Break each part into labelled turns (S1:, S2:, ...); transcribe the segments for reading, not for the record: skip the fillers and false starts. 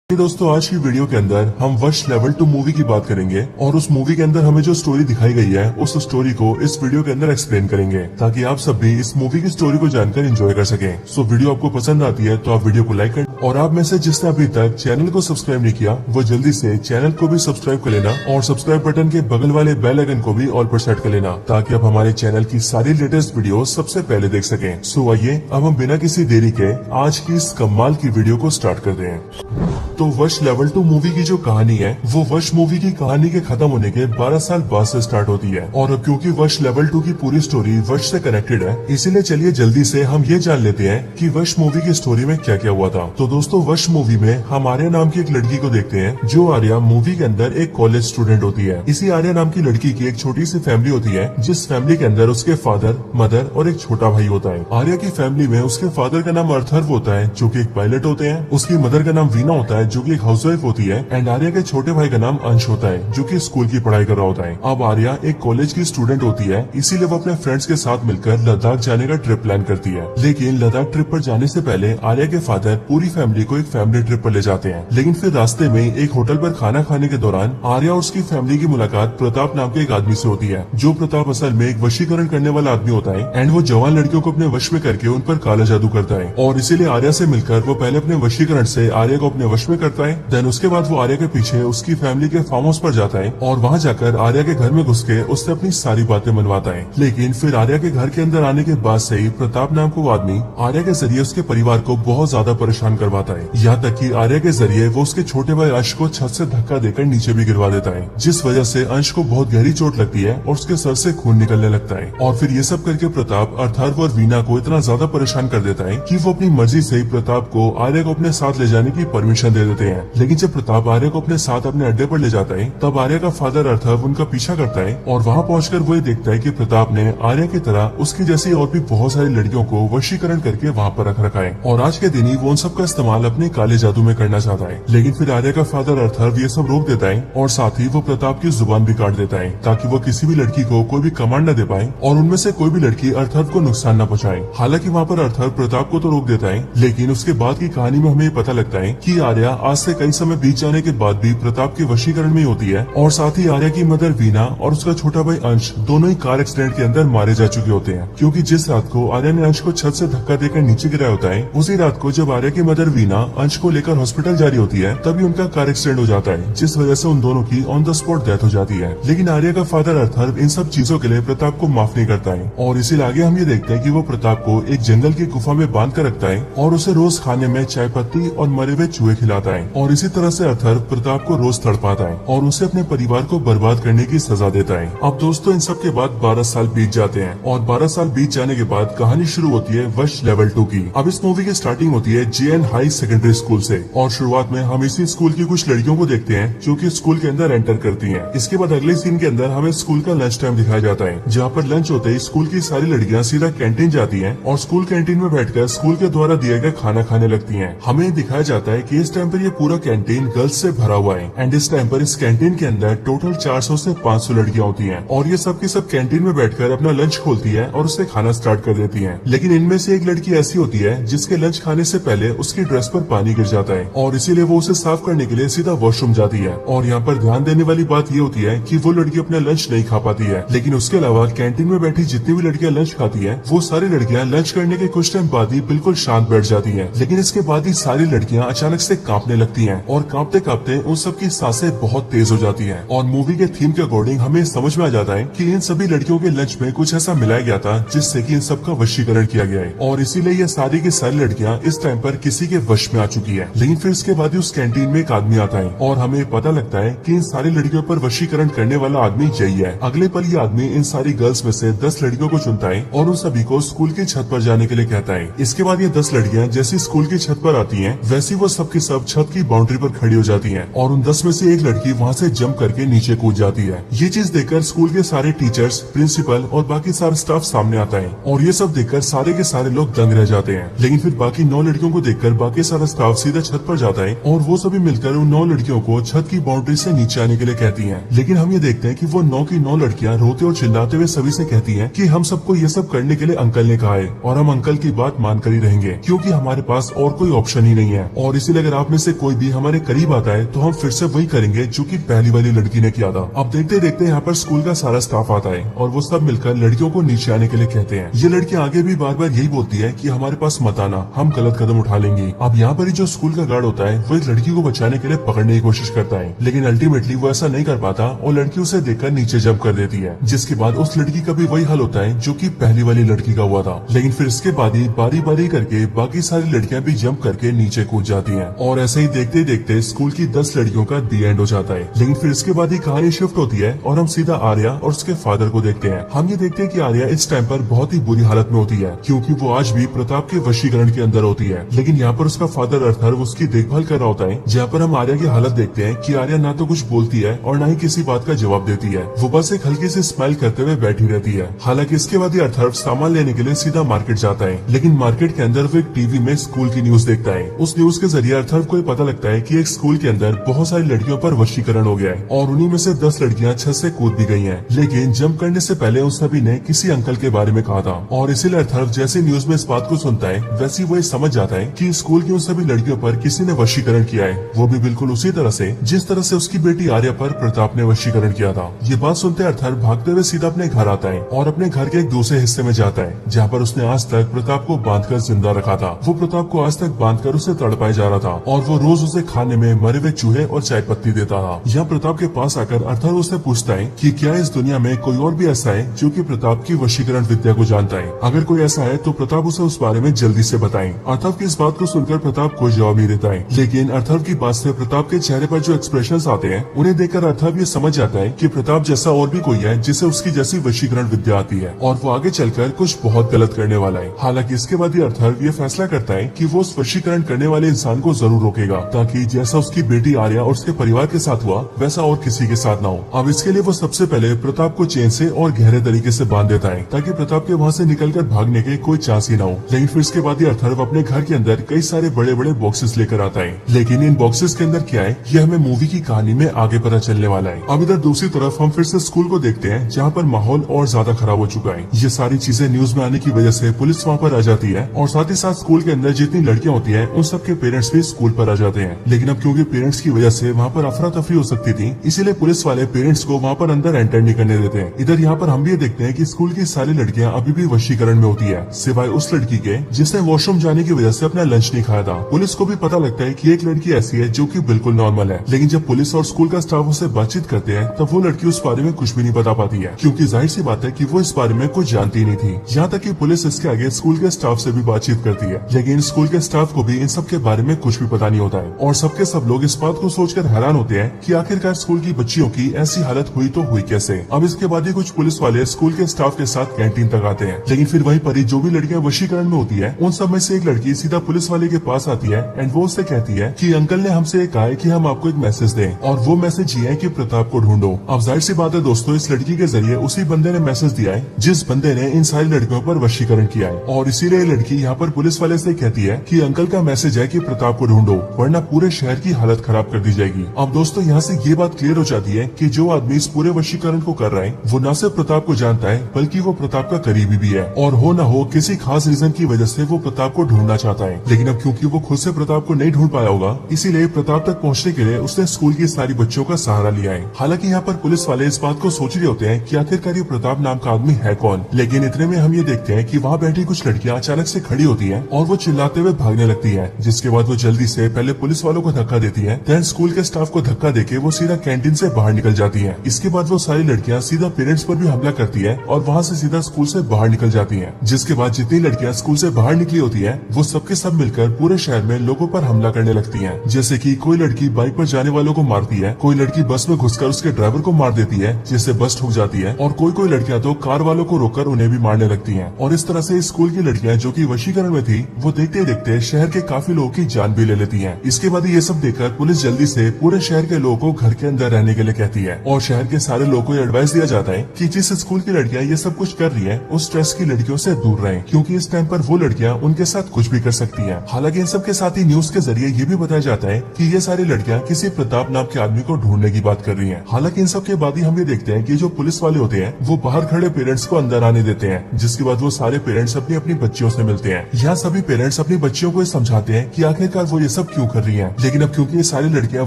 S1: दोस्तों, आज की वीडियो के अंदर हम वश लेवल 2 मूवी की बात करेंगे और उस मूवी के अंदर हमें जो स्टोरी दिखाई गई है उस स्टोरी को इस वीडियो के अंदर एक्सप्लेन करेंगे ताकि आप सब भी इस मूवी की स्टोरी को जानकर एंजॉय कर सकें। सो वीडियो आपको पसंद आती है तो आप वीडियो को लाइक करें और आप में से जिसने अभी तक चैनल को सब्सक्राइब नहीं किया वो जल्दी से चैनल को भी सब्सक्राइब कर लेना और सब्सक्राइब बटन के बगल वाले बेल आइकन को भी ऑल पर सेट कर लेना ताकि आप हमारे चैनल की सारी लेटेस्ट वीडियो सबसे पहले देख सकें। सो आइए अब हम बिना किसी देरी के आज की इस कमाल की वीडियो को स्टार्ट करते हैं। तो वश लेवल 2 मूवी की जो कहानी है वो वश मूवी की कहानी के खत्म होने के 12 साल बाद से स्टार्ट होती है और अब क्योंकि वश लेवल 2 की पूरी स्टोरी वश से कनेक्टेड है इसीलिए चलिए जल्दी से हम ये जान लेते हैं कि वश मूवी की स्टोरी में क्या क्या हुआ था। तो दोस्तों, वश मूवी में हम आर्या नाम की एक लड़की को देखते हैं जो आर्या मूवी के अंदर एक कॉलेज स्टूडेंट होती है। इसी आर्या नाम की लड़की की एक छोटी सी फैमिली होती है जिस फैमिली के अंदर उसके फादर, मदर और एक छोटा भाई होता है। आर्या की फैमिली में उसके फादर का नाम अर्थर्व होता है जो की एक पायलट होते हैं, उसकी मदर का नाम वीना होता है जो की एक हाउसवाइफ होती है एंड आर्या के छोटे भाई का नाम अंश होता है जो कि स्कूल की पढ़ाई कर रहा होता है। अब आर्या एक कॉलेज की स्टूडेंट होती है इसीलिए वो अपने फ्रेंड्स के साथ मिलकर लद्दाख जाने का ट्रिप प्लान करती है। लेकिन लद्दाख ट्रिप पर जाने से पहले आर्या के फादर पूरी फैमिली को एक फैमिली ट्रिप पर ले जाते हैं। लेकिन फिर रास्ते में एक होटल पर खाना खाने के दौरान आर्या और उसकी फैमिली की मुलाकात प्रताप नाम के एक आदमी से होती है। जो प्रताप असल में एक वशीकरण करने वाला आदमी होता है एंड वो जवान लड़कियों को अपने वश में करके उन पर काला जादू करता है और इसीलिए आर्या से मिलकर वो पहले अपने वशीकरण से आर्या को अपने वश में करता है। देन उसके बाद वो आर्या के पीछे उसकी फैमिली के फार्म हाउस पर जाता है और वहाँ जाकर आर्या के घर में घुस के उससे अपनी सारी बातें मनवाता है। लेकिन फिर आर्या के घर के अंदर आने के बाद से ही प्रताप नाम को आदमी आर्या के जरिए उसके परिवार को बहुत ज्यादा परेशान करवाता है। यहाँ तक कि आर्या के जरिए वो उसके छोटे भाई अंश को छत से धक्का देकर नीचे भी गिरवा देता है जिस वजह से अंश को बहुत गहरी चोट लगती है और उसके सर से खून निकलने लगता है। और फिर ये सब करके प्रताप अर्थार्व और वीना को इतना ज्यादा परेशान कर देता है कि वो अपनी मर्जी से ही प्रताप को आर्या को अपने साथ ले जाने की परमिशन दे देते हैं। लेकिन जब प्रताप आर्या को अपने साथ अपने अड्डे पर ले जाता है तब आर्या का फादर अर्थव उनका पीछा करता है और वहाँ पहुंचकर वो ये देखता है कि प्रताप ने आर्या की तरह उसकी जैसी और भी बहुत सारी लड़कियों को वशीकरण करके वहाँ पर रख रखा है और आज के दिन ही वो उन सब का इस्तेमाल अपने काले जादू में करना चाहता है। लेकिन फिर आर्या का फादर अर्थव ये सब रोक देता है और साथ ही वो प्रताप की जुबान भी काट देता है ताकि वो किसी भी लड़की को कोई भी कमांड न दे पाए और उनमें से कोई भी लड़की अर्थव को नुकसान न पहुंचाए। हालांकि वहाँ पर अर्थव प्रताप को तो रोक देता है लेकिन उसके बाद की कहानी में हमें पता लगता है कि आर्या आज से कई समय बीत जाने के बाद भी प्रताप के वशीकरण में होती है और साथ ही आर्या की मदर वीना और उसका छोटा भाई अंश दोनों ही कार एक्सीडेंट के अंदर मारे जा चुके होते हैं क्योंकि जिस रात को आर्या ने अंश को छत से धक्का देकर नीचे गिराया होता है उसी रात को जब आर्या की मदर वीना अंश को लेकर हॉस्पिटल जा रही होती है तभी उनका कार एक्सीडेंट हो जाता है जिस वजह से उन दोनों की ऑन द स्पॉट डेथ हो जाती है। लेकिन आर्या का फादर अर्थर्व इन सब चीजों के लिए प्रताप को माफ नहीं करता है और इसीलिए आगे हम ये देखते हैं कि वो प्रताप को एक जंगल की गुफा में बांध कर रखता है और उसे रोज खाने में चाय पत्ती और मरे हुए चूहे खिलाता है और इसी तरह से अर्थर्व प्रताप को रोज तड़पाता है और उसे अपने परिवार को बर्बाद करने की सजा देता है। अब दोस्तों, इन सब के बाद 12 साल बीत जाते हैं और 12 साल बीत जाने के बाद कहानी शुरू होती है वश लेवल 2 की। अब इस मूवी की स्टार्टिंग होती है JN हाई सेकेंडरी स्कूल से और शुरुआत में हम इसी स्कूल की कुछ लड़कियों को देखते हैं जो कि स्कूल के अंदर एंटर करती हैं। इसके बाद अगले सीन के अंदर हमें स्कूल का लंच टाइम दिखाया जाता है जहाँ पर लंच होते ही स्कूल की सारी लड़कियाँ सीधा कैंटीन जाती है और स्कूल कैंटीन में बैठकर स्कूल के द्वारा दिए गए खाना खाने लगती है। हमें दिखाया जाता है कि इस टाइम पर ये पूरा कैंटीन गर्ल्स से भरा हुआ है एंड इस टाइम पर इस कैंटीन के अंदर टोटल 400 से 500 लड़कियां होती हैं और ये सब की सब कैंटीन में बैठकर अपना लंच खोलती है और उससे खाना स्टार्ट कर देती हैं। लेकिन इनमें से एक लड़की ऐसी होती है जिसके लंच खाने से पहले उसकी ड्रेस पर पानी गिर जाता है और इसीलिए वो उसे साफ करने के लिए सीधा वॉशरूम जाती है। और यहाँ पर ध्यान देने वाली बात ये होती है कि वो लड़की अपना लंच नहीं खा पाती है लेकिन उसके अलावा कैंटीन में बैठी जितनी भी लड़कियां लंच खाती है वो सारी लड़कियां लंच करने के कुछ टाइम बाद ही बिल्कुल शांत बैठ जाती है। लेकिन इसके बाद ही सारी लड़कियां अचानक से कांपने लगती हैं और कांपते कांपते उन सब की सांसें बहुत तेज हो जाती हैं और मूवी के थीम के अकॉर्डिंग हमें समझ में आ जाता है कि इन सभी लड़कियों के लंच में कुछ ऐसा मिलाया गया था जिससे कि इन सब का वशीकरण किया गया है और इसीलिए ये सारी की सारी लड़कियां इस टाइम पर किसी के वश में आ चुकी है। लेकिन फिर इसके बाद ही उस कैंटीन में एक आदमी आता है और हमें पता लगता है कि इन सारी लड़कियों पर वशीकरण करने वाला आदमी यही है। अगले पल ये आदमी इन सारी गर्ल्स में से 10 लड़कियों को चुनता है और उन सभी को स्कूल की छत पर जाने के लिए कहता है। इसके बाद ये 10 लड़कियां जैसी स्कूल की छत पर आती हैं वैसी वो सब की सब छत की बाउंड्री पर खड़ी हो जाती हैं और उन 10 में से एक लड़की वहाँ से जंप करके नीचे कूद जाती है। ये चीज देखकर स्कूल के सारे टीचर्स, प्रिंसिपल और बाकी सारा स्टाफ सामने आता है और ये सब देखकर सारे के सारे लोग दंग रह जाते हैं। लेकिन फिर बाकी 9 लड़कियों को देखकर बाकी सारा स्टाफ सीधा छत पर जाता है और वो सभी मिलकर उन 9 लड़कियों को छत की बाउंड्री से नीचे आने के लिए कहती हैं। लेकिन हम ये देखते हैं कि वो 9 की 9 लड़कियां रोते और चिल्लाते हुए सभी से कहती हैं कि हम सबको ये सब करने के लिए अंकल ने कहा है और हम अंकल की बात मानकर ही रहेंगे क्योंकि हमारे पास और कोई ऑप्शन ही नहीं है। और इसीलिए अगर आप में में से कोई भी हमारे करीब आता है तो हम फिर से वही करेंगे जो कि पहली वाली लड़की ने किया था। अब देखते देखते यहाँ पर स्कूल का सारा स्टाफ आता है और वो सब मिलकर लड़कियों को नीचे आने के लिए कहते हैं। ये लड़की आगे भी बार बार यही बोलती है कि हमारे पास मत आना, हम गलत कदम उठा लेंगे। अब यहाँ पर ही जो स्कूल का गार्ड होता है वो एक लड़की को बचाने के लिए पकड़ने की कोशिश करता है, लेकिन अल्टीमेटली वो ऐसा नहीं कर पाता और लड़की उसे देखकर नीचे जंप कर देती है, जिसके बाद उस लड़की का भी वही हाल होता है जो कि पहली वाली लड़की का हुआ था। लेकिन फिर इसके बाद ही बारी बारी करके बाकी सारी लड़कियां भी जंप करके नीचे कूद जाती हैं और ऐसे ही देखते देखते स्कूल की 10 लड़कियों का दी एंड हो जाता है। लेकिन फिर इसके बाद ही कहानी शिफ्ट होती है और हम सीधा आर्या और उसके फादर को देखते हैं। हम ये देखते हैं कि आर्या इस टाइम पर बहुत ही बुरी हालत में होती है क्योंकि वो आज भी प्रताप के वशीकरण के अंदर होती है। लेकिन यहाँ पर उसका फादर अर्थर उसकी देखभाल कर रहा होता है, जहाँ पर हम आर्या की हालत देखते हैं कि आर्या ना तो कुछ बोलती है और ना ही किसी बात का जवाब देती है। वो बस एक हल्की सी स्माइल करते हुए बैठी रहती है। हालांकि इसके बाद ही अर्थर सामान लेने के लिए सीधा मार्केट जाता है, लेकिन मार्केट के अंदर वो एक टीवी में स्कूल की न्यूज देखता है। उस न्यूज के जरिए अर्थर को पता लगता है कि एक स्कूल के अंदर बहुत सारी लड़कियों पर वशीकरण हो गया है और उन्हीं में से 10 लड़कियां छत से कूद भी गई हैं। लेकिन जंप करने से पहले उन सभी ने किसी अंकल के बारे में कहा था और इसीलिए अर्थर जैसे न्यूज में इस बात को सुनता है वैसे वो समझ जाता है कि स्कूल की उन सभी लड़कियों पर किसी ने वशीकरण किया है, वो भी बिल्कुल उसी तरह से जिस तरह से उसकी बेटी आर्या पर प्रताप ने वशीकरण किया था। ये बात सुनते अर्थर भागते हुए सीधा अपने घर आता है और अपने घर के एक दूसरे हिस्से में जाता है जहाँ पर उसने आज तक प्रताप को बांधकर जिंदा रखा था। वो प्रताप को आज तक बांधकर उसे तड़पाया जा रहा था और वो रोज उसे खाने में मरे हुए चूहे और चाय पत्ती देता था। यहाँ प्रताप के पास आकर अर्थर उससे पूछता है कि क्या इस दुनिया में कोई और भी ऐसा है जो कि प्रताप की वशीकरण विद्या को जानता है। अगर कोई ऐसा है तो प्रताप उसे उस बारे में जल्दी से बताएं। अर्थर की इस बात को सुनकर प्रताप कोई जवाब नहीं देता है, लेकिन अर्थर की बात से प्रताप के चेहरे पर जो एक्सप्रेशंस आते हैं उन्हें देखकर अर्थर ये समझ जाता है कि प्रताप जैसा और भी कोई है जिसे उसकी जैसी वशीकरण विद्या आती है और वो आगे चलकर कुछ बहुत गलत करने वाला है। हालांकि इसके बाद ही अर्थर ये फैसला करता है कि वो उस वशीकरण करने वाले इंसान को जरूर रोकेगा ताकि जैसा उसकी बेटी आर्या और उसके परिवार के साथ हुआ वैसा और किसी के साथ ना हो। अब इसके लिए वो सबसे पहले प्रताप को चेन से और गहरे तरीके से बांध देता है ताकि प्रताप के वहाँ से निकलकर भागने के कोई चांस ही ना हो। लेकिन फिर इसके बाद ही अर्थर अपने घर के अंदर कई सारे बड़े बड़े बॉक्सेस लेकर आता है, लेकिन इन बॉक्सेस के अंदर क्या है ये हमें मूवी की कहानी में आगे पता चलने वाला है। अब इधर दूसरी तरफ हम फिर से स्कूल को देखते हैं जहाँ पर माहौल और ज्यादा खराब हो चुका है। ये सारी चीजें न्यूज में आने की वजह से पुलिस वहाँ पर आ जाती है और साथ ही साथ स्कूल के अंदर जितनी लड़कियां होती है उन सबके पेरेंट्स भी स्कूल पर आ जाते हैं। लेकिन अब क्योंकि पेरेंट्स की वजह से वहाँ पर अफरा तफरी हो सकती थी, इसीलिए पुलिस वाले पेरेंट्स को वहाँ पर अंदर एंटर नहीं करने देते हैं। इधर यहाँ पर हम भी देखते हैं कि स्कूल की सारी लड़कियां अभी भी वशीकरण में होती है सिवाय उस लड़की के जिसने वॉशरूम जाने की वजह से अपना लंच नहीं खाया था। पुलिस को भी पता लगता है कि एक लड़की ऐसी है जो कि बिल्कुल नॉर्मल है, लेकिन जब पुलिस और स्कूल का स्टाफ उससे बातचीत करते हैं तब वो लड़की उस बारे में कुछ भी नहीं बता पाती है क्योंकि जाहिर सी बात है कि वो इस बारे में कुछ जानती नहीं थी। यहाँ तक कि पुलिस इसके आगे स्कूल के स्टाफ से भी बातचीत करती है, लेकिन स्कूल के स्टाफ को भी इन सब के बारे में कुछ भी पता नहीं होता है और सबके सब लोग इस बात को सोचकर हैरान होते हैं कि आखिरकार स्कूल की बच्चियों की ऐसी हालत हुई तो हुई कैसे। अब इसके बाद ही कुछ पुलिस वाले स्कूल के स्टाफ के साथ कैंटीन तक आते हैं, लेकिन फिर वहीं पर ही जो भी लड़कियां वशीकरण में होती है उन सब में से एक लड़की सीधा पुलिस वाले के पास आती है एंड वो उससे कहती है कि अंकल ने हमसे कहा है कि हम आपको एक मैसेज दें और वो मैसेज ये है कि प्रताप को ढूंढो। अब जाहिर सी बात है दोस्तों, इस लड़की के जरिए उसी बंदे ने मैसेज दिया है जिस बंदे ने इन सारी लड़कियों पर वशीकरण किया है और इसीलिए लड़की यहाँ पर पुलिस वाले से कहती है कि अंकल का मैसेज है कि प्रताप को ढूंढो वरना पूरे शहर की हालत खराब कर दी जाएगी। अब दोस्तों यहाँ से ये बात क्लियर हो जाती है कि जो आदमी इस पूरे वशीकरण को कर रहा है वो न सिर्फ प्रताप को जानता है बल्कि वो प्रताप का करीबी भी है और हो न हो किसी खास रीजन की वजह से वो प्रताप को ढूंढना चाहता है। लेकिन अब क्योंकि वो खुद से प्रताप को नहीं ढूंढ पाया होगा इसीलिए प्रताप तक पहुँचने के लिए उसने स्कूल की सारी बच्चों का सहारा लिया है। हालांकि यहाँ पर पुलिस वाले इस बात को सोच रहे होते हैं कि आखिरकार ये प्रताप नाम का आदमी है कौन, लेकिन इतने में हम ये देखते हैं कि वहाँ बैठी कुछ लड़कियां अचानक से खड़ी होती हैं और वो चिल्लाते हुए भागने लगती है, जिसके बाद वो जल्दी से पहले पुलिस वालों को धक्का देती है, देन स्कूल के स्टाफ को धक्का देके वो सीधा कैंटीन से बाहर निकल जाती है। इसके बाद वो सारी लड़कियां सीधा पेरेंट्स पर भी हमला करती है और वहाँ से सीधा स्कूल से बाहर निकल जाती है। जिसके बाद जितनी लड़कियां स्कूल से बाहर निकली होती है वो सबके सब मिलकर पूरे शहर में लोगों पर हमला करने लगती है। जैसे कि कोई लड़की बाइक पर जाने वालों को मारती है, कोई लड़की बस में घुसकर उसके ड्राइवर को मार देती है जिससे बस ठुक जाती है और कोई लड़कियां तो कार वालों को रोककर उन्हें भी मारने लगती हैं। और इस तरह से स्कूल की लड़कियां जो कि वशीकरण में थी वो देखते देखते शहर के काफी लोगों की जान भी ले लेती हैं। इसके बाद ये सब देखकर पुलिस जल्दी से पूरे शहर के लोगों को घर के अंदर रहने के लिए कहती है और शहर के सारे लोगों को एडवाइस दिया जाता है कि जिस स्कूल की लड़कियां ये सब कुछ कर रही है उस स्ट्रेस की लड़कियों से दूर रहें क्योंकि इस टाइम पर वो लड़कियां उनके साथ कुछ भी कर सकती हैं। हालांकि इन सब के साथ ही न्यूज के जरिए ये भी बताया जाता है कि ये सारी लड़कियां किसी प्रताप नाम के आदमी को ढूंढने की बात कर रही हैं। हालांकि इन सब के बाद ही हम ये देखते हैं कि जो पुलिस वाले होते हैं वो बाहर खड़े पेरेंट्स को अंदर आने देते हैं, जिसके बाद वो सारे पेरेंट्स अपनी अपनी बच्चियों से मिलते हैं। यहाँ सभी पेरेंट्स अपनी बच्चियों को समझाते हैं कि आखिरकार वो ये सब सब क्यों कर रही है। लेकिन अब क्योंकि ये सारी लड़कियां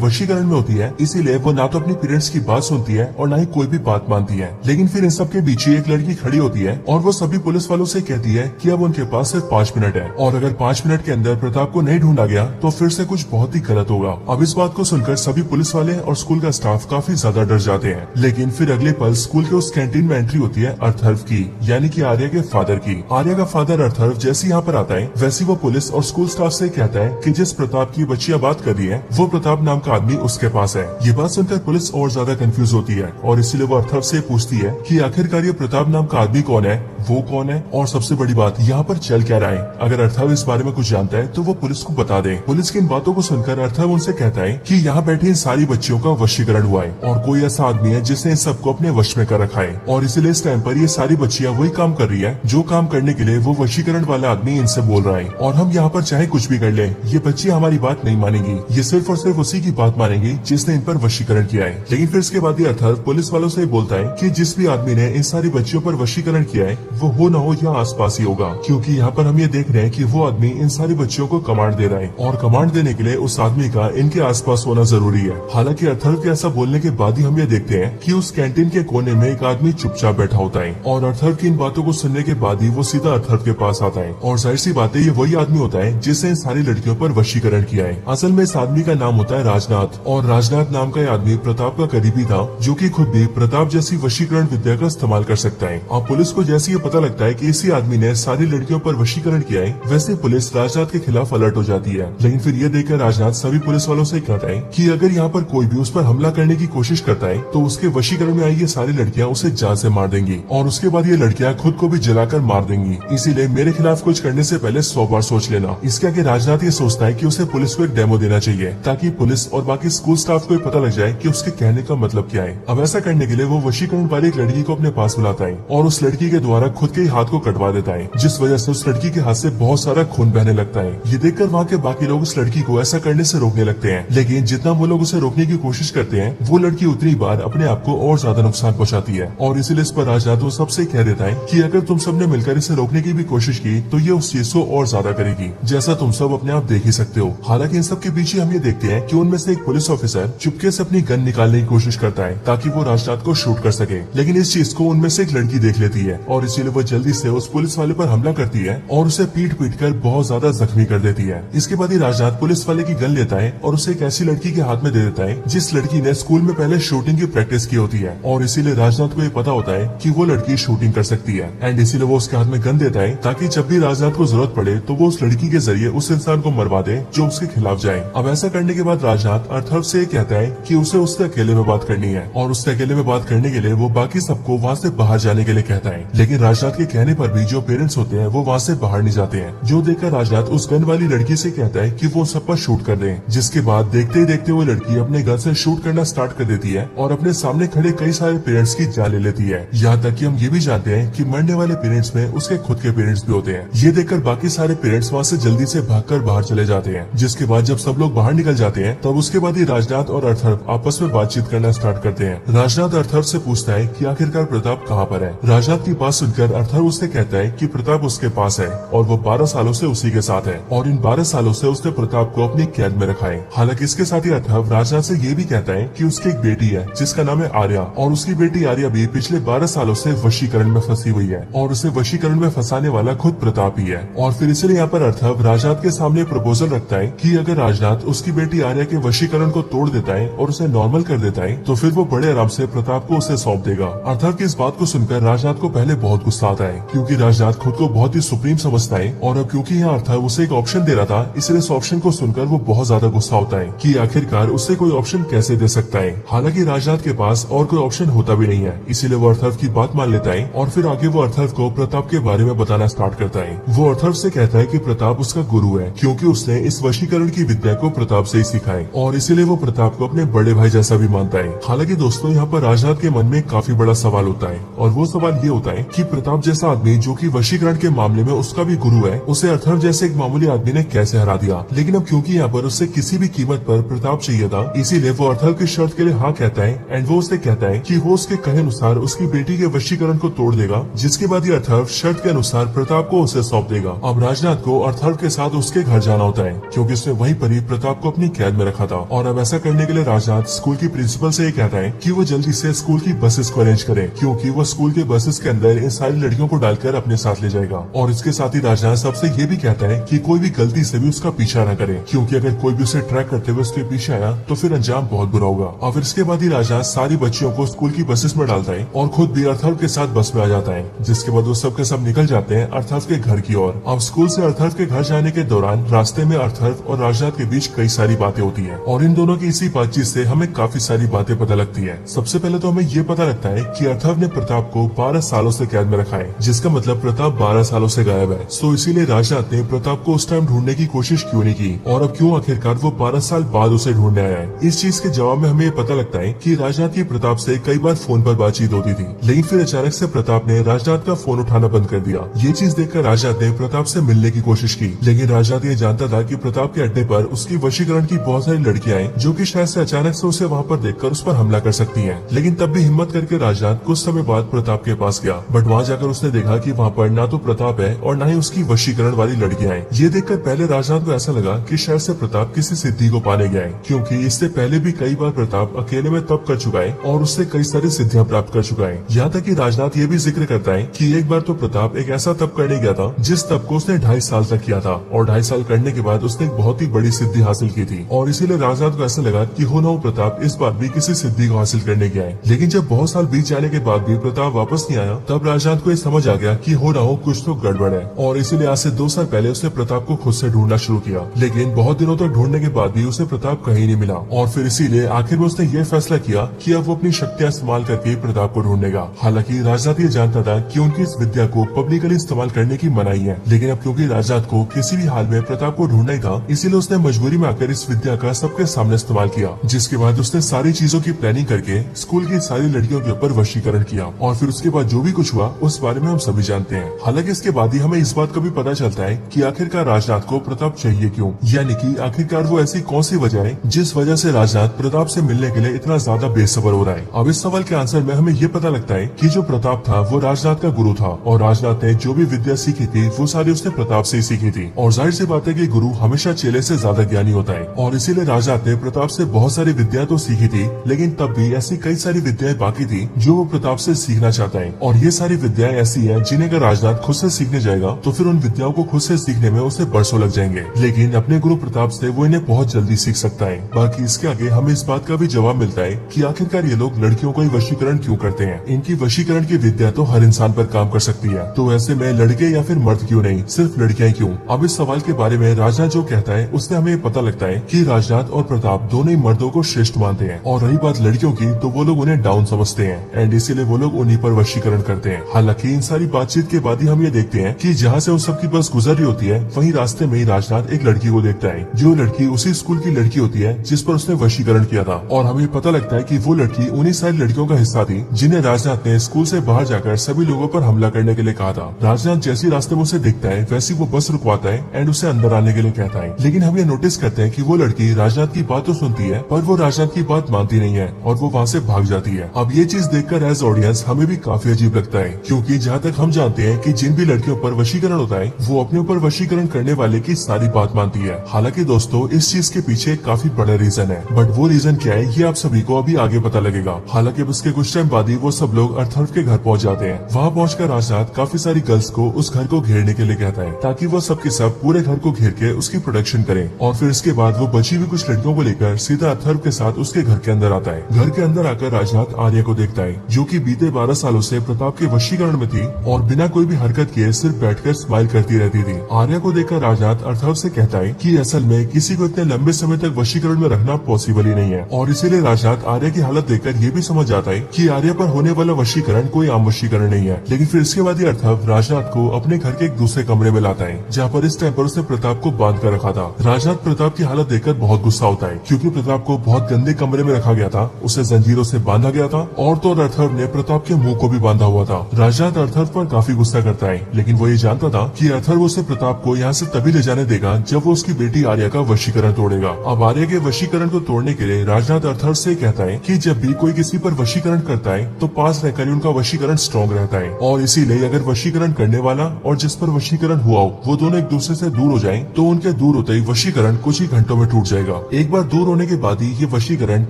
S1: वशीकरण में होती है, इसीलिए वो ना तो अपनी पेरेंट्स की बात सुनती है और ना ही कोई भी बात मानती है। लेकिन फिर इन सब के बीच ही एक लड़की खड़ी होती है और वो सभी पुलिस वालों से कहती है कि अब उनके पास सिर्फ 5 मिनट है और अगर 5 मिनट के अंदर प्रताप को नहीं ढूंढा गया तो फिर से कुछ बहुत ही गलत होगा। अब इस बात को सुनकर सभी पुलिस वाले और स्कूल का स्टाफ काफी ज्यादा डर जाते हैं। लेकिन फिर अगले पल स्कूल के उस कैंटीन में एंट्री होती है अर्थर्व की, यानी कि आर्या के फादर की। आर्या का फादर अर्थर्व जैसे यहाँ पर आता है वैसे वो पुलिस और स्कूल स्टाफ से कहता है कि जिस प्रताप की बच्चियां बात कर रही है वो प्रताप नाम का आदमी उसके पास है। ये बात सुनकर पुलिस और ज्यादा कंफ्यूज होती है और इसीलिए वो अर्थर्व से पूछती है कि आखिरकार ये प्रताप नाम का आदमी कौन है, वो कौन है और सबसे बड़ी बात यहाँ पर चल क्या रहा है। अगर अर्थर्व इस बारे में कुछ जानता है तो वो पुलिस को बता दे। पुलिस की इन बातों को सुनकर अर्थर्व उनसे कहता है कि यहाँ बैठी इन सारी बच्चियों का वशीकरण हुआ है और कोई ऐसा आदमी है जिसने इन सबको अपने वश में कर रखा है और इसीलिए इस टाइम पर ये सारी बच्चियां वही काम कर रही है जो काम करने के लिए वो वशीकरण वाला आदमी इनसे बोल रहा है। और हम यहाँ पर चाहे कुछ भी कर ले, ये बच्चियां हमारी बात नहीं मानेंगी, ये सिर्फ और सिर्फ उसी की बात मानेंगी जिसने इन पर वशीकरण किया है। लेकिन फिर इसके बाद ये अर्थर्व पुलिस वालों से बोलता है कि जिस भी आदमी ने इन सारी बच्चियों पर वशीकरण किया है वो हो न हो या आसपास ही होगा, क्योंकि यहाँ पर हम ये देख रहे हैं कि वो आदमी इन सारी बच्चियों को कमांड दे रहा है और कमांड देने के लिए उस आदमी का इनके आसपास होना जरूरी है। हालांकि अर्थर्व के ऐसा बोलने के बाद ही हम ये देखते हैं कि उस कैंटीन के कोने में एक आदमी चुपचाप बैठा होता है और अर्थर्व की इन बातों को सुनने के बाद ही वो सीधा अर्थर्व के पास आता है और जाहिर सी बात है ये वही आदमी होता है जिसने इन सारी लड़कियों पर वशीकरण किया है। असल में इस आदमी का नाम होता है राजनाथ और राजनाथ नाम का आदमी प्रताप का करीबी था जो कि खुद भी प्रताप जैसी वशीकरण विद्या का इस्तेमाल कर सकता है। अब पुलिस को जैसे ये पता लगता है कि इसी आदमी ने सारी लड़कियों पर वशीकरण किया है, वैसे पुलिस राजनाथ के खिलाफ अलर्ट हो जाती है। लेकिन फिर ये देखकर राजनाथ सभी पुलिस वालों से कहता है कि अगर यहाँ पर कोई भी उस पर हमला करने की कोशिश करता है तो उसके वशीकरण में आई ये सारी लड़कियां उसे जान से मार देंगी और उसके बाद ये लड़कियां खुद को भी जलाकर मार देंगी। इसीलिए मेरे खिलाफ कुछ करने से पहले 100 बार सोच लेना। इसके आगे राजनाथ ये सोचता है कि उसे पुलिस को एक डेमो देना चाहिए ताकि पुलिस और बाकी स्कूल स्टाफ को पता लग जाए कि उसके कहने का मतलब क्या है। अब ऐसा करने के लिए वो वशीकरण वाली एक लड़की को अपने पास बुलाता है और उस लड़की के द्वारा खुद के हाथ को कटवा देता है, जिस वजह से उस लड़की के हाथ से बहुत सारा खून बहने लगता है। ये देखकर वहाँ के बाकी लोग उस लड़की को ऐसा करने से रोकने लगते हैं, लेकिन जितना वो लोग उसे रोकने की कोशिश करते हैं वो लड़की उतनी बार अपने आप को और ज्यादा नुकसान पहुँचाती है और इसीलिए इस पर राजनाथ वो सबसे कह देता है कि अगर तुम सबने मिलकर इसे रोकने की भी कोशिश की तो ये उस चीज को और ज्यादा करेगी, जैसा तुम सब अपने आप देख ही सकते हो। हालांकि इन सब के पीछे हम ये देखते हैं कि उनमें से एक पुलिस ऑफिसर चुपके से अपनी गन निकालने की कोशिश करता है ताकि वो राजनाथ को शूट कर सके, लेकिन इस चीज को उनमें से एक लड़की देख लेती है और इसीलिए वो जल्दी से उस पुलिस वाले पर हमला करती है और उसे पीट पीट कर बहुत ज्यादा जख्मी कर देती है। इसके बाद ही राजनाथ पुलिस वाले की गन लेता है और उसे एक ऐसी लड़की के हाथ में दे देता है जिस लड़की ने स्कूल में पहले शूटिंग की प्रैक्टिस की होती है और इसीलिए राजनाथ को ये पता होता है कि वो लड़की शूटिंग कर सकती है एंड इसीलिए वो उसके हाथ में गन देता है ताकि जब भी राजनाथ को जरूरत पड़े तो वो उस लड़की के जरिए उस इंसान को मरवा दे जो उसके खिलाफ जाए। अब ऐसा करने के बाद राजनाथ अर्थर्व से कहता है कि उसे उससे अकेले में बात करनी है और उससे अकेले में बात करने के लिए वो बाकी सबको वहाँ से बाहर जाने के लिए कहता है, लेकिन राजनाथ के कहने पर भी जो पेरेंट्स होते हैं वो वहाँ से बाहर नहीं जाते हैं, जो देखकर राजनाथ उस गन वाली लड़की से कहता है कि वो सब पर शूट कर दे, जिसके बाद देखते ही देखते वो लड़की अपने गन से शूट करना स्टार्ट कर देती है और अपने सामने खड़े कई सारे पेरेंट्स की जान ले लेती है। यहाँ तक कि हम ये भी जानते हैं कि मरने वाले पेरेंट्स में उसके खुद के पेरेंट्स भी होते हैं। ये देखकर बाकी सारे पेरेंट्स वहाँ से जल्दी से भागकर बाहर चले जाते हैं, जिसके बाद जब सब लोग बाहर निकल जाते हैं तब उसके बाद ही राजनाथ और अर्थर्व आपस में बातचीत करना स्टार्ट करते हैं। राजनाथ अर्थर्व से पूछता है कि आखिरकार प्रताप कहाँ पर है। राजनाथ की बात सुनकर अर्थर्व उससे कहता है कि प्रताप उसके पास है और वो 12 सालों से उसी के साथ है और इन 12 सालों से उसने प्रताप को अपनी कैद में रखा है। हालांकि इसके साथ ही अर्थर्व राजनाथ से ये भी कहता है कि उसकी एक बेटी है जिसका नाम है आर्या और उसकी बेटी आर्या भी पिछले 12 सालों से वशीकरण में फंसी हुई है और उसे वशीकरण में फंसाने वाला खुद प्रताप ही है। और फिर इसलिए यहाँ पर अर्थर्व राजनाथ के सामने प्रपोजल रखता है कि अगर राजनाथ उसकी बेटी आर्या के वशीकरण को तोड़ देता है और उसे नॉर्मल कर देता है तो फिर वो बड़े आराम से प्रताप को उसे सौंप देगा। अर्थर्व की इस बात को सुनकर राजनाथ को पहले बहुत गुस्सा आता है क्योंकि राजनाथ खुद को बहुत ही सुप्रीम समझता है और अब क्योंकि यहाँ अर्थर्व उसे एक ऑप्शन दे रहा था इसलिए इस ऑप्शन को सुनकर वो बहुत ज्यादा गुस्सा होता है कि आखिरकार उससे कोई ऑप्शन कैसे दे सकता है। हालांकि राजनाथ के पास और कोई ऑप्शन होता भी नहीं है, इसीलिए वो अर्थर्व की बात मान लेता है और फिर आगे वो अर्थर्व को प्रताप के बारे में बताना स्टार्ट करता है। वो अर्थर्व से कहता है कि प्रताप उसका गुरु है क्योंकि उसने इस वशीकरण की विद्या को प्रताप से ही सीखा है और इसीलिए वो प्रताप को अपने बड़े भाई जैसा भी मानता है। हालांकि दोस्तों यहाँ पर राजनाथ के मन में काफी बड़ा सवाल होता है और वो सवाल ये होता है कि प्रताप जैसा आदमी जो कि वशीकरण के मामले में उसका भी गुरु है, उसे अर्थव जैसे एक मामूली आदमी ने कैसे हरा दिया। लेकिन अब क्योंकि यहाँ पर उसे किसी भी कीमत पर प्रताप चाहिए था, इसीलिए वो अर्थव की शर्त के लिए हाँ कहता है एंड वो उसे कहता है कि वो उसके कहे अनुसार उसकी बेटी के वशीकरण को तोड़ देगा, जिसके बाद ये अर्थव शर्त के अनुसार प्रताप को उसे सौंप देगा। अब राजनाथ को अर्थव के साथ उसके घर जाना होता है क्योंकि उसने वहीं पर ही प्रताप को अपनी कैद में रखा था। और अब ऐसा करने के लिए राजनाथ स्कूल की प्रिंसिपल से ये कहता है कि वो जल्दी से स्कूल की बसेस को अरेंज करे, क्योंकि वो स्कूल के बसेस के अंदर इन सारी लड़कियों को डालकर अपने साथ ले जाएगा। और इसके साथ ही राजनाथ सबसे ये भी कहता है कि कोई भी गलती से भी उसका पीछा न करे, क्योंकि अगर कोई भी उसे ट्रैक करते हुए उसके पीछे आया तो फिर अंजाम बहुत बुरा होगा। और फिर इसके बाद ही राजनाथ सारी बच्चियों को स्कूल की बसेस में डालता है और खुद भी अर्थव के साथ बस में आ जाता है, जिसके बाद वो सब के सब निकल जाते हैं अर्थव के घर की ओर। अब स्कूल से अर्थव के घर जाने के दौरान रास्ते में अर्थव और राजनाथ के बीच कई सारी बातें होती है और इन दोनों की इसी बातचीत से हमें काफी सारी बातें पता लगती है। सबसे पहले तो हमें ये पता लगता है कि अर्थव ने प्रताप को 12 सालों से कैद में रखा है, जिसका मतलब प्रताप 12 सालों से गायब है। तो इसीलिए राजनाथ ने प्रताप को उस टाइम ढूंढने की कोशिश क्यों नहीं की और अब क्यों आखिरकार वो 12 साल बाद उसे ढूंढने आया है। इस चीज के जवाब में हमें ये पता लगता है कि राजनाथ की प्रताप से कई बार फोन पर बातचीत होती थी, लेकिन फिर अचानक से प्रताप ने राजनाथ का फोन उठाना बंद कर दिया। ये चीज देखकर राजनाथ ने प्रताप से मिलने की कोशिश की, लेकिन राजनाथ ये जानता था कि प्रताप के अड्डे पर उसकी वशीकरण की बहुत सारी लड़कियां हैं जो कि शायद से अचानक से उसे वहाँ पर देखकर उस पर हमला कर सकती हैं। लेकिन तब भी हिम्मत करके राजनाथ कुछ समय बाद प्रताप के पास गया, बट वहाँ जाकर उसने देखा कि वहाँ पर ना तो प्रताप है और न ही उसकी वशीकरण वाली लड़कियां हैं। ये देखकर पहले राजनाथ को ऐसा लगा कि शायद से प्रताप किसी सिद्धि को पाने गया है, क्योंकि इससे पहले भी कई बार प्रताप अकेले में तप कर चुका है और उससे कई सारी सिद्धियां प्राप्त कर चुका है। यहाँ तक कि राजनाथ ये भी जिक्र करता है कि एक बार तो प्रताप एक ऐसा तप करने गया था जिस तप को उसने 2.5 साल तक किया था और 2.5 साल करने के बाद उसने एक बहुत ही बड़ी सिद्धि हासिल की थी। और इसीलिए राजनाथ को ऐसा लगा कि हो न हो प्रताप इस बार भी किसी सिद्धि को हासिल करने गया है। लेकिन जब बहुत साल बीत जाने के बाद भी प्रताप वापस नहीं आया, तब राजनाथ को ये समझ आ गया कि हो न हो कुछ तो गड़बड़ है और इसीलिए आज से 2 साल पहले उसने प्रताप को खुद से ढूंढना शुरू किया। लेकिन बहुत दिनों तक ढूंढने के बाद भी उसे प्रताप कहीं नहीं मिला और फिर इसीलिए आखिर में उसने ये फैसला किया कि अब वो अपनी शक्तियां इस्तेमाल करके प्रताप को ढूंढेगा। हालांकि राजनाथ ये जानता था कि उनकी इस विद्या को पब्लिकली इस्तेमाल करने की मनाही है, लेकिन अब क्योंकि राजनाथ को किसी भी हाल में प्रताप को ढूंढना ही था, इसीलिए उसने मजबूरी में आकर इस विद्या का सबके सामने इस्तेमाल किया, जिसके बाद उसने सारी चीजों की प्लानिंग करके स्कूल की सारी लड़कियों के ऊपर वशीकरण किया। और फिर उसके बाद जो भी कुछ हुआ उस बारे में हम सभी जानते हैं। हालांकि इसके बाद ही हमें इस बात का भी पता चलता है कि आखिरकार राजनाथ को प्रताप चाहिए क्यों, यानी कि आखिरकार वो ऐसी कौन सी वजह है जिस वजह से राजनाथ प्रताप से मिलने के लिए इतना ज्यादा बेसब्र हो रहा है। अब इस सवाल के आंसर में हमें ये पता लगता है कि जो प्रताप था वो राजनाथ का गुरु था और राजनाथ ने जो भी विद्या सीखी थी वो सारी उसने प्रताप से ही सीखी थी। और जाहिर सी बात है कि गुरु हमेशा चेले से ज्यादा ज्ञानी होता है और इसीलिए राजनाथ ने प्रताप से बहुत सारी विद्या तो सीखी थी, लेकिन तब भी ऐसी कई सारी विद्याएं बाकी थी जो वो प्रताप से सीखना चाहता है। और ये सारी विद्याएं ऐसी है जिन्हें अगर राजनाथ खुद से सीखने जाएगा तो फिर उन विद्याओं को खुद से सीखने में उसे बरसों लग जाएंगे, लेकिन अपने गुरु प्रताप से वो इन्हें बहुत जल्दी सीख सकता है। बाकी इसके आगे हमें इस बात का भी जवाब मिलता है कि आखिरकार ये लोग लड़कियों का ही वशीकरण क्यों करते हैं। इनकी वशीकरण की विद्या तो हर इंसान पर काम कर सकती है, तो ऐसे में लड़के या फिर मर्द क्यों नहीं, सिर्फ लड़कियां क्यों। अब इस सवाल के बारे में राजनाथ जो कहता है उससे हमें पता लगता है कि राजनाथ और प्रताप दोनों ही मर्दों को श्रेष्ठ मानते हैं और रही बात लड़कियों की तो वो लोग उन्हें डाउन समझते हैं एंड इसीलिए वो लोग उन्हीं पर वशीकरण करते हैं। हालांकि इन सारी बातचीत के बाद ही हम ये देखते हैं कि जहाँ से उन सबकी बस गुजर रही होती है वहीं रास्ते में ही राजनाथ एक लड़की को देखता है, जो लड़की उसी स्कूल की लड़की होती है जिस पर उसने वशीकरण किया था। और हमें पता लगता है कि वो लड़की उन्हीं सारी लड़कियों का हिस्सा थी जिन्हें राजनाथ ने स्कूल से बाहर जाकर सभी लोगों पर हमला करने के लिए कहा था। राजनाथ जैसी रास्ते में उसे देखता है वैसी वो बस रुकवाता है एंड उसे अंदर आने के लिए कहता है, लेकिन हम ये नोटिस करते हैं कि वो लड़की राजनाथ की बात तो सुनती है पर वो राजनाथ की बात मानती नहीं है और वो वहाँ से भाग जाती है। अब ये चीज देखकर एज ऑडियंस हमें भी काफी अजीब लगता है, क्योंकि जहाँ तक हम जानते हैं कि जिन भी लड़कियों पर वशीकरण होता है वो अपने ऊपर वशीकरण करने वाले की सारी बात मानती है। हालांकि दोस्तों इस चीज के पीछे काफी बड़ा रीजन है, बट वो रीजन क्या है ये आप सभी को अभी आगे पता लगेगा। हालांकि उसके कुछ टाइम बाद ही वो सब लोग अर्थव के घर पहुंच जाते हैं। वहाँ पहुंचकर राजनाथ काफी सारी गर्ल्स को उस घर को घेरने के लिए कहता है ताकि वो सबके सब पूरे घर को घेर के उसकी प्रोटेक्शन करें। और फिर इसके बाद वो बची हुई कुछ लड़कियों को लेकर सीधा अर्थव के साथ उसके घर के अंदर आता है। घर के अंदर आकर राजनाथ आर्या को देखता है जो कि बीते 12 सालों से प्रताप के वशीकरण में थी और बिना कोई भी हरकत किए सिर्फ बैठकर स्माइल करती रहती थी। आर्या को देखकर राजनाथ अर्थव से कहता है कि असल में किसी को इतने लंबे समय तक वशीकरण में रखना पॉसिबल ही नहीं है और इसीलिए राजनाथ आर्या की हालत देखकर ये भी समझ जाता है कि आर्या पर होने वाला वशीकरण कोई आम वशीकरण नहीं है। लेकिन फिर इसके बाद ही अर्थव राजनाथ को अपने घर के एक दूसरे कमरे में लाता है जहाँ पर इस टाइम पर उसने प्रताप को बांध कर रखा था। राजनाथ प्रताप की हालत देखकर बहुत गुस्सा होता है क्योंकि प्रताप को बहुत गंदे कमरे में रखा गया था, उसे जंजीरों से बांधा गया था और तो अर्थव ने प्रताप के मुंह को भी बांधा हुआ था। राजनाथ अर्थर पर काफी गुस्सा करता है, लेकिन वो ये जानता था कि अर्थर उसे प्रताप को यहाँ से तभी ले जाने देगा जब वो उसकी बेटी आर्या का वशीकरण तोड़ेगा। अब आर्या के वशीकरण को तोड़ने के लिए राजनाथ अर्थर से कहता है कि जब भी कोई किसी पर वशीकरण करता है तो पास रहकर ही उनका वशीकरण स्ट्रॉन्ग रहता है, और इसीलिए अगर वशीकरण करने वाला और जिस पर वशीकरण हुआ हो वो दोनों एक दूसरे से दूर हो जाएं, तो उनके दूर होते ही वशीकरण कुछ ही घंटों में टूट जाएगा। एक बार दूर होने के बाद ही ये वशीकरण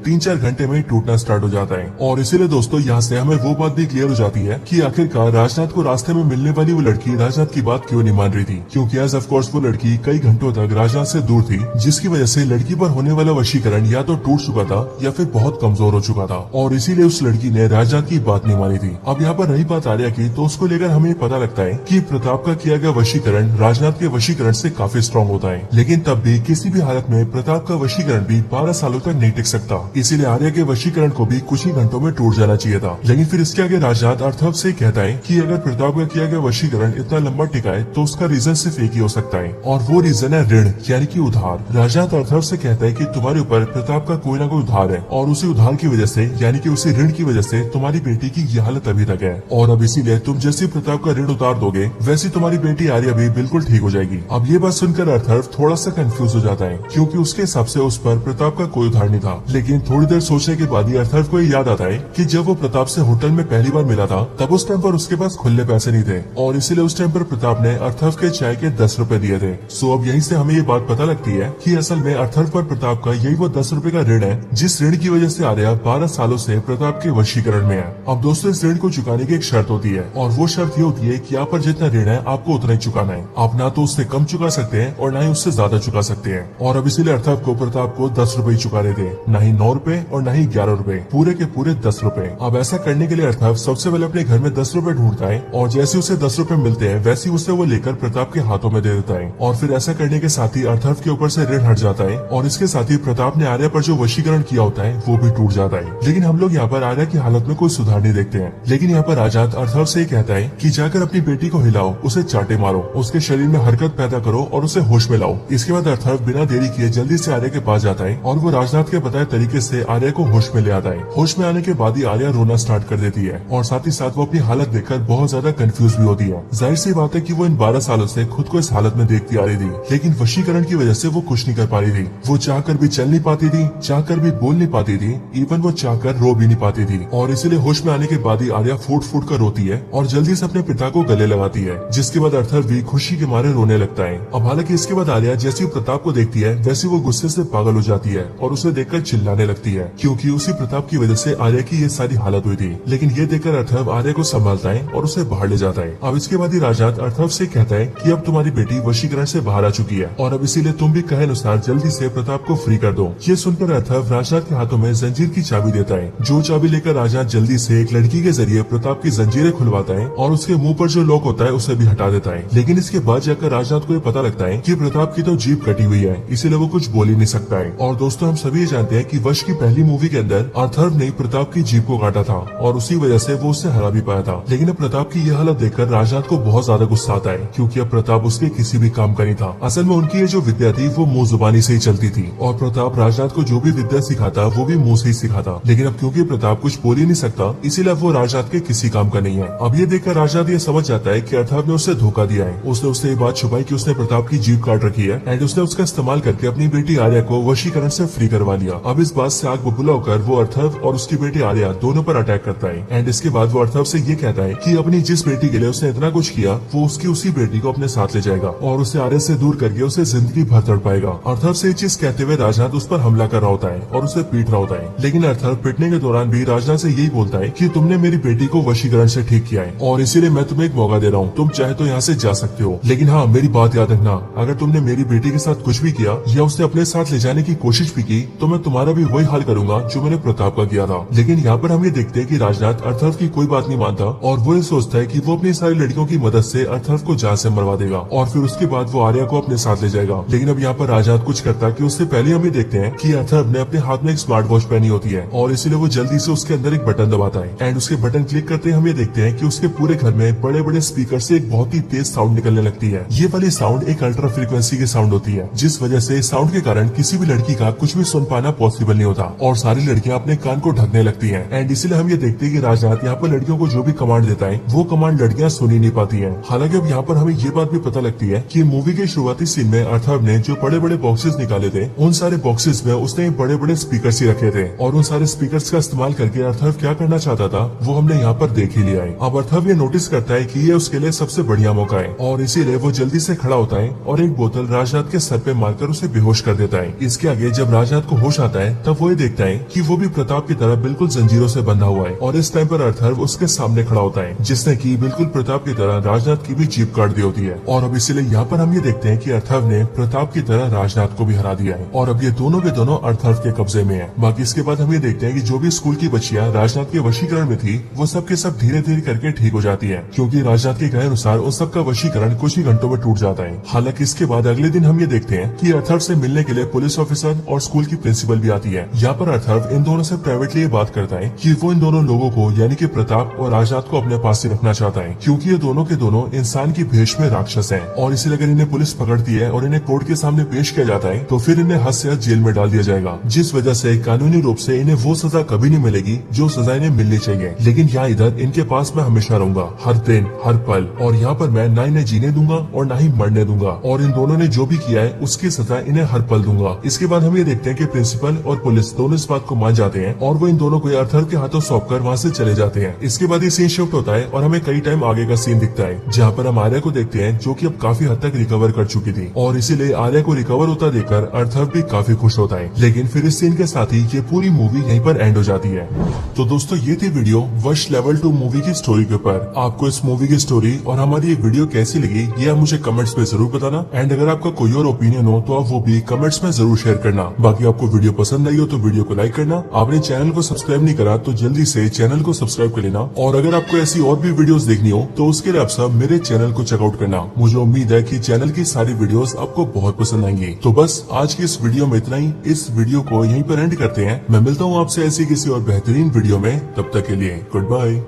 S1: 3-4 घंटे में ही टूटना स्टार्ट हो जाता है। और इसीलिए दोस्तों यहाँ से हमें वो बात भी क्लियर हो जाती है कि आखिरकार राजनाथ को रास्ते में मिलने वाली वो लड़की राजनाथ की बात क्यों नहीं मान रही थी, क्योंकि एज ऑफ कोर्स वो लड़की कई घंटों तक राजनाथ से दूर थी, जिसकी वजह से लड़की पर होने वाला वशीकरण या तो टूट चुका था या फिर बहुत कमजोर हो चुका था, और इसीलिए उस लड़की ने राजनाथ की बात नहीं मानी थी। अब यहाँ पर रही बात आर्या की, तो उसको लेकर हमें पता लगता है कि प्रताप का किया गया वशीकरण राजनाथ के वशीकरण से काफी स्ट्रॉन्ग होता है, लेकिन तब भी किसी भी हालत में प्रताप का वशीकरण भी 12 सालों तक नहीं टिक सकता। इसीलिए आर्या के वशीकरण को भी कुछ ही घंटों में टूट जाना चाहिए था। लेकिन फिर इसके आगे राजनाथ अर्थव से कहता है कि अगर प्रताप का किया गया वशीकरण इतना लंबा टिका है तो उसका रीजन सिर्फ एक ही हो सकता है, और वो रीजन है ऋण, यानी कि उधार। राजनाथ अर्थव से कहता है कि तुम्हारे ऊपर प्रताप का कोई ना कोई उधार है, और उसी उधार की वजह से यानी कि उसी ऋण की वजह से तुम्हारी बेटी की ये हालत अभी तक है, और अब इसीलिए तुम जैसे प्रताप का ऋण उतार दोगे वैसी तुम्हारी बेटी आर्या भी बिल्कुल ठीक हो जाएगी। अब ये बात सुनकर अर्थव थोड़ा सा कंफ्यूज हो जाता है, क्योंकि उसके हिसाब से उस पर प्रताप का कोई उधार नहीं था। लेकिन थोड़ी देर सोचने के बाद ही अर्थव को याद आता है कि जब वो प्रताप से होटल में पहली बार मिला था तब उस टाइम पर उसके पास खुले पैसे नहीं थे, और इसीलिए उस टाइम पर प्रताप ने अर्थव के चाय के 10 रुपए दिए थे। सो अब यहीं से हमें ये बात पता लगती है कि असल में अर्थव पर प्रताप का यही वो 10 रुपए का ऋण है, जिस ऋण की वजह से आर्या 12 सालों से प्रताप के वशीकरण में है। अब दोस्तों इस ऋण को चुकाने की एक शर्त होती है, और वो शर्त ये होती है कि आप पर जितना ऋण है आपको उतना ही चुकाना है। आप ना तो उससे कम चुका सकते हैं और ना ही उससे ज्यादा चुका सकते हैं, और अब इसीलिए अर्थव को प्रताप को 10 रुपए चुकाने थे, न ही 9 रुपए और न ही 11 रुपए, पूरे के पूरे 10 रुपए। अब ऐसा करने के लिए अर्थव सबसे पहले अपने घर में 10 रुपए ढूंढता है, और जैसे उसे 10 रुपए मिलते हैं वैसे उसे वो लेकर प्रताप के हाथों में दे देता है, और फिर ऐसा करने के साथ ही अर्थव के ऊपर से ऋण हट जाता है, और इसके साथ ही प्रताप ने आर्या पर जो वशीकरण किया होता है वो भी टूट जाता है। लेकिन हम लोग यहाँ पर आर्या की हालत में कोई सुधार नहीं देखते हैं। लेकिन यहाँ पर राजनाथ अर्थव से कहता है कि जाकर अपनी बेटी को हिलाओ, उसे चाटे मारो, उसके शरीर में हरकत पैदा करो और उसे होश में लाओ। इसके बाद अर्थव बिना देरी किए जल्दी से आर्या के पास जाता है, और वो राजनाथ के बताए तरीके से आर्या को होश में ले आता है। होश में आने के बाद ही आर्या रोना स्टार्ट कर देती है, और साथ ही साथ वो अपनी हालत देखकर बहुत ज्यादा कंफ्यूज भी होती है। जाहिर सी बात है कि वो इन 12 सालों से खुद को इस हालत में देखती आ रही थी, लेकिन वशीकरण की वजह से वो कुछ नहीं कर पा रही थी। वो चाहकर भी चल नहीं पाती थी, चाहकर भी बोल नहीं पाती थी, इवन वो चाहकर रो भी नहीं पाती थी, और इसीलिए होश में आने के बाद ही आर्या फूट फूट कर रोती है और जल्दी से अपने पिता को गले लगाती है, जिसके बाद अर्थव भी खुशी के मारे रोने लगता है। अब हालांकि इसके बाद आर्या जैसी प्रताप को देखती है वैसी वो गुस्से से पागल हो जाती है और उसे देखकर चिल्लाने लगती है, क्योंकि उसी प्रताप की वजह से आर्या की ये सारी हालत हुई थी। लेकिन ये देखकर अर्थव आर्या को संभालता है और उसे बाहर ले जाता है। अब इसके बाद ही राजनाथ अर्थव से कहता है कि अब तुम्हारी बेटी वशीकरण से बाहर आ चुकी है, और अब इसीलिए तुम भी कहे अनुसार जल्दी से प्रताप को फ्री कर दो। ये सुनकर अर्थव राजनाथ के हाथों में जंजीर की चाबी देता है, जो चाबी लेकर राजनाथ जल्दी से एक लड़की के जरिए प्रताप की जंजीरें खुलवाता है और उसके मुंह पर जो लॉक होता है उसे भी हटा देता है। लेकिन इसके बाद जाकर राजनाथ को ये पता लगता है कि प्रताप की तो जीभ कटी हुई है, इसीलिए वो कुछ बोल ही नहीं सकता है। और दोस्तों हम सभी ये जानते हैं कि वश की पहली मूवी के अंदर अर्थव ने प्रताप की जीभ को काटा था, और उसी वजह से वो उससे हरा भी पाया था। लेकिन अब प्रताप की यह हालत देखकर राजनाथ को बहुत ज्यादा गुस्सा आता है, क्योंकि अब प्रताप उसके किसी भी काम का नहीं था। असल में उनकी ये जो विद्या थी वो मुंह जुबानी से ही चलती थी, और प्रताप राजनाथ को जो भी विद्या सिखाता वो भी मुंह से ही सिखाता। लेकिन अब क्योंकि प्रताप कुछ बोल ही नहीं सकता, इसीलिए वो राजनाथ के किसी काम का नहीं है। अब ये देखकर राजनाथ ये समझ जाता है कि अर्थव ने उसे धोखा दिया है। उसने उससे ये बात छुपाई कि उसने प्रताप की जीभ काट रखी है, एंड उसने उसका इस्तेमाल करके अपनी बेटी आर्या को वशीकरण से फ्री करवा लिया। अब इस बात से आग बबूला होकर वो अर्थव और उसकी बेटी आर्या दोनों पर अटैक करता है, एंड इसके बाद वो अर्थव से ये कहता है कि अपनी जिस बेटी के लिए उसने इतना कुछ किया वो उसकी उसी बेटी को अपने साथ ले जाएगा, और उसे आर्या से दूर करके उसे जिंदगी भर तड़पाएगा। अर्थव से ये चीज कहते हुए राजनाथ उस पर हमला कर रहा होता है और उसे पीट रहा होता है। लेकिन अर्थव पिटने के दौरान भी राजनाथ से यही बोलता है कि तुमने मेरी बेटी को वशीकरण से ठीक किया है, और इसीलिए मैं तुम्हें एक मौका दे रहा हूँ, तुम चाहे तो यहाँ से जा सकते हो। लेकिन हाँ, मेरी बात याद रखना, अगर तुमने मेरी बेटी के साथ कुछ भी किया या उसे अपने साथ ले जाने की कोशिश भी की तो मैं तुम्हारा भी वही हाल करूंगा जो मैंने प्रताप का किया था। लेकिन यहाँ पर हम ये देखते हैं कि राजनाथ अर्थव की कोई बात नहीं मानता, और वो ये सोचता है कि वो अपनी सारी लड़कियों की मदद से अर्थव को जान से मरवा देगा, और फिर उसके बाद वो आर्या को अपने साथ ले जाएगा। लेकिन अब यहाँ पर राजनाथ कुछ करता कि उससे पहले हम ये देखते हैं कि अर्थव ने अपने हाथ में एक स्मार्ट वॉच पहनी होती है, और इसीलिए वो जल्दी से उसके अंदर एक बटन दबाता है, एंड उसके बटन क्लिक करते हम ये देखते हैं कि उसके पूरे घर में बड़े बड़े स्पीकर से एक बहुत ही तेज साउंड निकलने लगती है। ये वाली साउंड एक अल्ट्रा फ्रीक्वेंसी की साउंड होती है, जिस वजह से साउंड के कारण किसी भी लड़की का कुछ भी सुन पाना पॉसिबल नहीं होता, और सारी लड़कियां अपने कान को ढकने लगती हैं। एंड इसीलिए हम ये देखते हैं कि राजनाथ यहाँ पर लड़कियों को जो भी कमांड देता है वो कमांड लड़कियां सुन ही नहीं पाती हैं। हालांकि अब यहाँ पर हमें ये बात भी पता लगती है कि मूवी के शुरुआती सीन में अर्थव ने जो बड़े बड़े बॉक्सेस निकाले थे उन सारे बॉक्सेस में उसने बड़े बड़े स्पीकर्स ही रखे थे और उन सारे स्पीकर्स का इस्तेमाल करके अर्थव क्या करना चाहता था वो हमने यहाँ पर देख ही लिया है। अब अर्थव ये नोटिस करता है कि ये उसके लिए सबसे बढ़िया मौका है और इसीलिए वो जल्दी से खड़ा होता है और एक बोतल राजनाथ के सर पे मारकर उसे बेहोश कर देता है। इसके आगे जब राजनाथ को होश आता है तब वो ये देखता है कि वो भी प्रताप की तरह बिल्कुल जंजीरों से बंधा हुआ है और इस टाइम पर अर्थव उसके सामने खड़ा होता है जिसने की बिल्कुल प्रताप की तरह राजनाथ की भी जीप काट दी होती है। और अब इसीलिए यहाँ पर हम ये देखते हैं कि अर्थव ने प्रताप की तरह राजनाथ को भी हरा दिया है और अब ये दोनों के दोनों अर्थव के कब्जे में है। बाकी इसके बाद हम ये देखते हैं कि जो भी स्कूल की बच्चियां राजनाथ के वशीकरण में थी वो सब के सब धीरे धीरे करके ठीक हो जाती है क्योंकि राजनाथ के कहे अनुसार उन सब का वशीकरण कुछ ही घंटों में टूट जाता है। हालांकि इसके बाद अगले दिन हम ये देखते हैं कि अर्थव से मिलने के लिए पुलिस ऑफिसर और स्कूल की प्रिंसिपल भी आती है। यहाँ पर अर्थव इन दोनों से प्राइवेटली ये बात करता है कि वो इन दोनों लोगों को यानी कि प्रताप और राजनाथ को अपने पास ही रखना चाहता है क्योंकि ये दोनों के दोनों इंसान की भेष में राक्षस हैं और इसलिए अगर इन्हें पुलिस पकड़ती है और इन्हें कोर्ट के सामने पेश किया जाता है तो फिर इन्हें हद से हद जेल में डाल दिया जाएगा, जिस वजह से कानूनी रूप से इन्हें वो सजा कभी नहीं मिलेगी जो सजा इन्हें मिलनी चाहिए। लेकिन यहाँ इधर इनके पास मैं हमेशा रहूंगा, हर दिन हर पल, और यहाँ पर मैं ना इन्हें जीने दूंगा और ना ही मरने दूंगा और इन दोनों ने जो भी किया है उसकी सजा इन्हें हर पल दूंगा। इसके बाद हम ये देखते हैं कि प्रिंसिपल और पुलिस दोनों इस बात को मान जाते हैं और वो इन दोनों को अर्थव के हाथों सौंप कर वहाँ से चले जाते हैं। इसके बाद ये सीन शिफ्ट होता है और हमें कई टाइम आगे का सीन दिखता है जहाँ पर हम आर्या को देखते हैं जो कि अब काफी हद तक रिकवर कर चुकी थी और इसीलिए आर्या को रिकवर होता देखकर अर्थव भी काफी खुश होता है। लेकिन फिर इस सीन के साथ ही ये पूरी मूवी यहीं पर एंड हो जाती है। तो दोस्तों ये थी वीडियो वश लेवल 2 मूवी की स्टोरी के ऊपर। आपको इस मूवी की स्टोरी और हमारी ये वीडियो कैसी लगी ये आप मुझे कमेंट्स में जरूर बताना एंड अगर आपका कोई और ओपिनियन हो तो आप वो भी कमेंट्स में जरूर शेयर करना। बाकी आपको वीडियो पसंद आई हो तो वीडियो को लाइक करना। आपने चैनल को सब्सक्राइब नहीं करा तो जल्दी से चैनल को सब्सक्राइब कर लेना और अगर आपको ऐसी और भी वीडियोस देखनी हो तो उसके लिए आप सब मेरे चैनल को चेकआउट करना। मुझे उम्मीद है कि चैनल की सारी वीडियोस आपको बहुत पसंद आएंगी। तो बस आज की इस वीडियो में इतना ही। इस वीडियो को यहीं पर एंड करते हैं। मैं मिलता हूँ आपसे ऐसी किसी और बेहतरीन वीडियो में, तब तक के लिए गुड बाय।